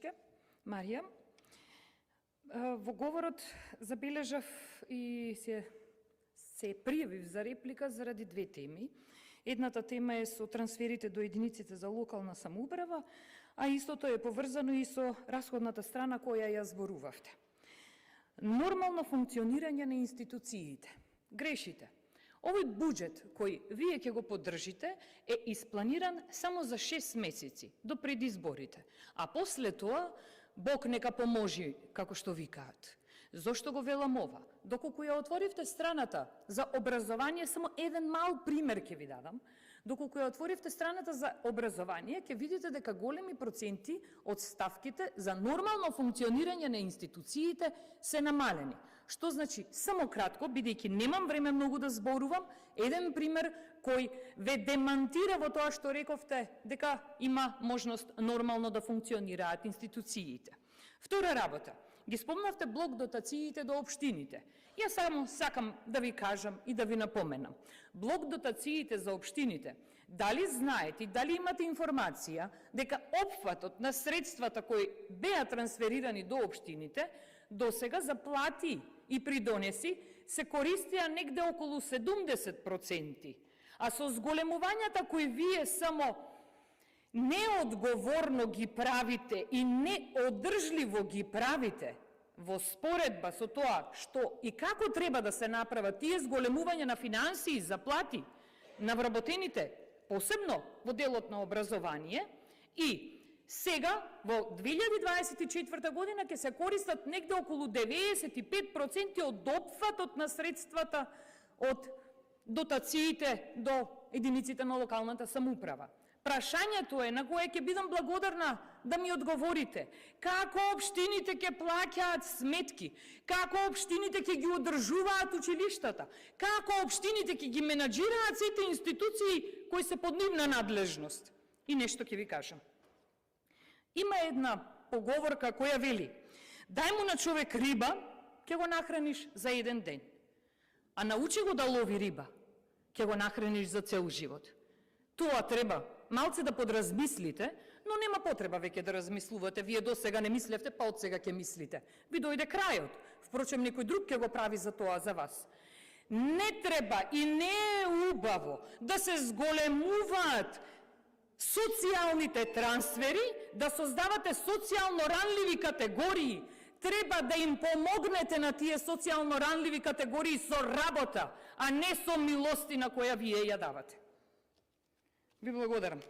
точке, Марија. Во говорот забележав и се пријавив за реплика заради две теми. Едната тема е со трансферите до единиците за локална самоуправа, а истото е поврзано и со расходната страна која ја зборувавте. Нормално функционирање на институциите. Грешите. Овој буџет кој вие ќе го поддржите е испланиран само за 6 месеци до пред изборите, а после тоа Бог нека поможи, како што викаат. Зошто го велам ова? Доколку ја отворивте страната за образование, само еден мал пример ќе ви дадам, доколку ја отворивте страната за образование, ќе видите дека големи проценти од ставките за нормално функционирање на институциите се намалени. Што значи, само кратко, бидејќи немам време многу да зборувам, еден пример кој ве демантира во тоа што рековте дека има можност нормално да функционираат институциите. Втора работа, ги спомнавте блок дотациите до општините. Ја само сакам да ви кажам и да ви напоменам. Блок дотациите за општините, дали знаете и дали имате информација дека опфатот на средствата кои беа трансферирани до општините, до сега за плати и придонеси се користија негде околу 70%, а со зголемувањата кои вие само неодговорно ги правите и неодржливо ги правите во споредба со тоа што и како треба да се направат тие зголемувања на финансии за плати на вработените, посебно во делот на образование, и сега во 2024 година ќе се користат негде околу 95% од опфатот на средствата од дотациите до единиците на локалната самоуправа. Прашањето е на кое ќе бидам благодарна да ми одговорите. Како општините ќе плаќаат сметки? Како општините ќе ги одржуваат училиштата? Како општините ќе ги менаџираат сите институции кои се под нивна надлежност? И нешто ќе ви кажам. Има една поговорка која вели: дај му на човек риба, ќе го нахраниш за еден ден. А научи го да лови риба, ќе го нахраниш за цел живот. Тоа треба малце да подразмислите, но нема потреба веќе да размислувате. Вие до сега не мислевте, па од сега ќе мислите. Ви дојде крајот. Впрочем, некој друг ќе го прави за тоа за вас. Не треба и не е убаво да се зголемуваат социјалните трансфери, да создавате социјално ранливи категории. Треба да им помогнете на тие социјално ранливи категории со работа, а не со милостина која вие ја давате. Ви благодарам.